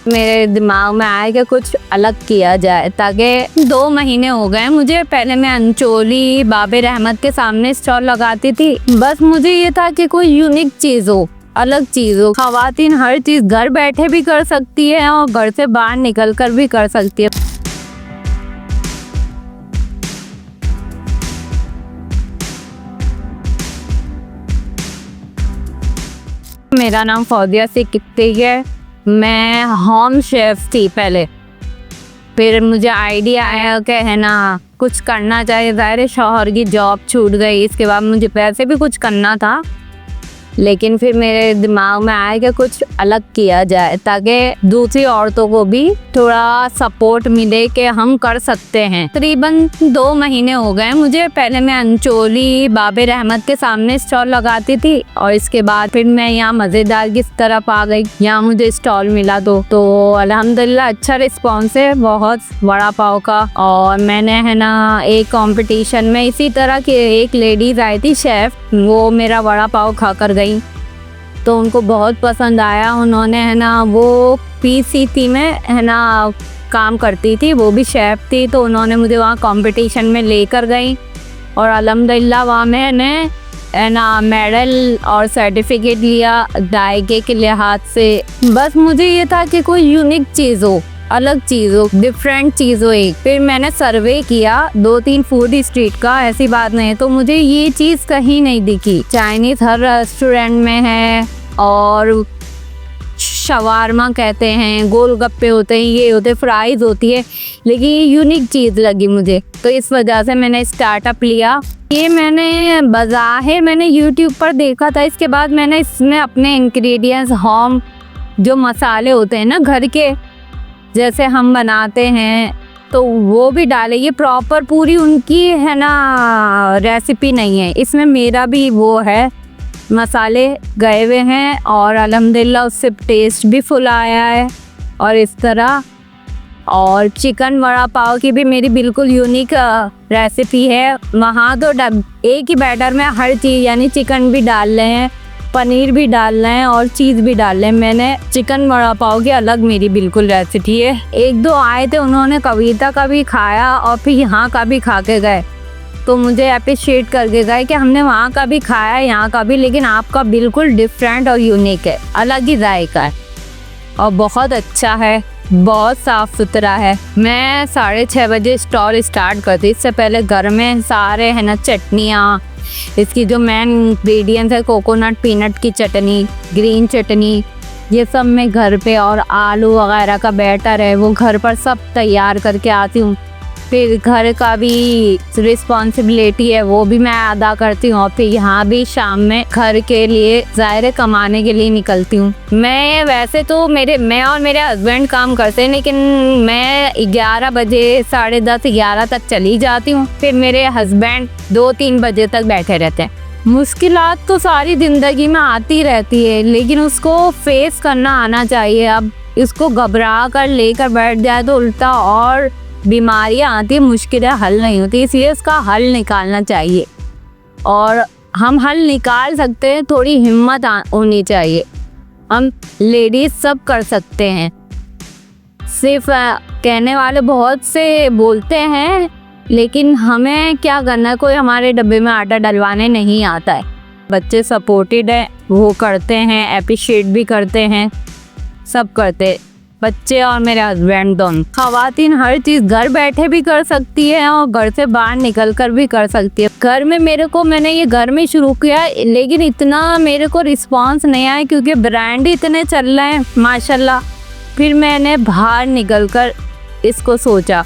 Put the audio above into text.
मेरे दिमाग में आया कि कुछ अलग किया जाए, ताकि 2 महीने हो गए मुझे। पहले मैं अंचोली बाबे रहमत के सामने स्टॉल लगाती थी। बस मुझे ये था कि कोई यूनिक चीज हो, अलग चीज हो। खवातीन हर चीज घर बैठे भी कर सकती है और घर से बाहर निकल कर भी कर सकती है। मेरा नाम फौजिया सिद्दीकी है। मैं होम शेफ थी पहले, फिर मुझे आइडिया आया कि है ना कुछ करना चाहिए। ज़ाहिर है शौहर की जॉब छूट गई, इसके बाद मुझे पैसे भी कुछ करना था, लेकिन फिर मेरे दिमाग में आया कि कुछ अलग किया जाए, ताकि दूसरी औरतों को भी थोड़ा सपोर्ट मिले कि हम कर सकते हैं। तकरीबन 2 महीने हो गए मुझे। पहले मैं अंचोली बाबे रहमत के सामने स्टॉल लगाती थी और इसके बाद फिर मैं यहाँ मज़ेदार की तरफ आ गई। यहाँ मुझे स्टॉल मिला तो अल्हम्दुलिल्लाह अच्छा रिस्पॉन्स है बहुत वड़ा पाव का। और मैंने है ना एक कंपटीशन में इसी तरह की एक लेडीज़ आई थी शेफ़, वो मेरा वड़ा पाव खा कर गई तो उनको बहुत पसंद आया। उन्होंने है ना वो PCT में है ना काम करती थी, वो भी शेफ़ थी, तो उन्होंने मुझे वहाँ कंपटीशन में लेकर गई और अल्हम्दुलिल्लाह वहाँ मैंने है ना मेडल और सर्टिफिकेट लिया दायके के लिहाज से। बस मुझे ये था कि कोई यूनिक चीज़ हो, अलग चीज़ हो, डिफरेंट चीज़ हो एक। फिर मैंने सर्वे किया 2-3 फूड स्ट्रीट का, ऐसी बात नहीं, तो मुझे ये चीज़ कहीं नहीं दिखी। चाइनीज़ हर रेस्टोरेंट में है और शवारमा कहते हैं, गोलगप्पे होते हैं, ये होते, फ्राइज़ होती है, लेकिन ये यूनिक चीज़ लगी मुझे, तो इस वजह से मैंने स्टार्टअप लिया। ये मैंने बज़ाहिर मैंने यूट्यूब पर देखा था, इसके बाद मैंने इसमें अपने इंग्रेडिएंट्स होम जो मसाले होते हैं ना घर के जैसे हम बनाते हैं तो वो भी डाले। ये प्रॉपर पूरी उनकी है ना रेसिपी नहीं है, इसमें मेरा भी वो है, मसाले गए हुए हैं और अल्हम्दुलिल्लाह उससे टेस्ट भी फुल आया है। और इस तरह और चिकन वड़ा पाव की भी मेरी बिल्कुल यूनिक रेसिपी है। वहाँ तो एक ही बैटर में हर चीज़, यानी चिकन भी डाल रहे हैं, पनीर भी डाल रहे हैं और चीज़ भी डाल रहे हैं। मैंने चिकन वड़ा पाव की अलग मेरी बिल्कुल रेसिपी है। 1-2 आए थे, उन्होंने कविता का भी खाया और फिर यहाँ का भी खा के गए, तो मुझे अप्रिशिएट करके गए कि हमने वहाँ का भी खाया, यहाँ का भी, लेकिन आपका बिल्कुल डिफरेंट और यूनिक है, अलग ही जायका है और बहुत अच्छा है, बहुत साफ़ सुथरा है। मैं 6:30 बजे स्टॉल स्टार्ट करती, इससे पहले घर में सारे है ना चटनियाँ, इसकी जो मेन इंग्रेडिएंट्स है कोकोनट पीनट की चटनी, ग्रीन चटनी, ये सब मैं घर पे, और आलू वगैरह का बैटर है वो घर पर सब तैयार करके आती हूँ। फिर घर का भी रिस्पॉन्सिबिलिटी है वो भी मैं अदा करती हूँ और फिर यहाँ भी शाम में घर के लिए ज़ाहिर कमाने के लिए निकलती हूँ। मैं वैसे तो मैं और मेरे हस्बैंड काम करते हैं, लेकिन मैं 11 बजे 10:30-11 तक चली जाती हूँ। फिर मेरे हस्बैंड 2-3 बजे तक बैठे रहते हैं। मुश्किलात तो सारी ज़िंदगी में आती रहती है, लेकिन उसको फेस करना आना चाहिए। अब इसको घबरा कर लेकर बैठ जाए तो उल्टा और बीमारियां आती है, मुश्किलें हल नहीं होती, इसलिए इसका हल निकालना चाहिए और हम हल निकाल सकते हैं। थोड़ी हिम्मत होनी चाहिए, हम लेडीज़ सब कर सकते हैं। सिर्फ कहने वाले बहुत से बोलते हैं, लेकिन हमें क्या करना है, कोई हमारे डब्बे में आटा डलवाने नहीं आता है। बच्चे सपोर्टेड है, वो करते हैं, अप्रिशिएट भी करते हैं, सब करते हैं, बच्चे और मेरे हस्बैंड दोनों। खवातीन हर चीज़ घर बैठे भी कर सकती है और घर से बाहर निकल कर भी कर सकती है। घर में मैंने ये घर में शुरू किया, लेकिन इतना मेरे को रिस्पांस नहीं आया क्योंकि ब्रांड इतने चल रहे हैं माशाल्लाह। फिर मैंने बाहर निकल कर इसको सोचा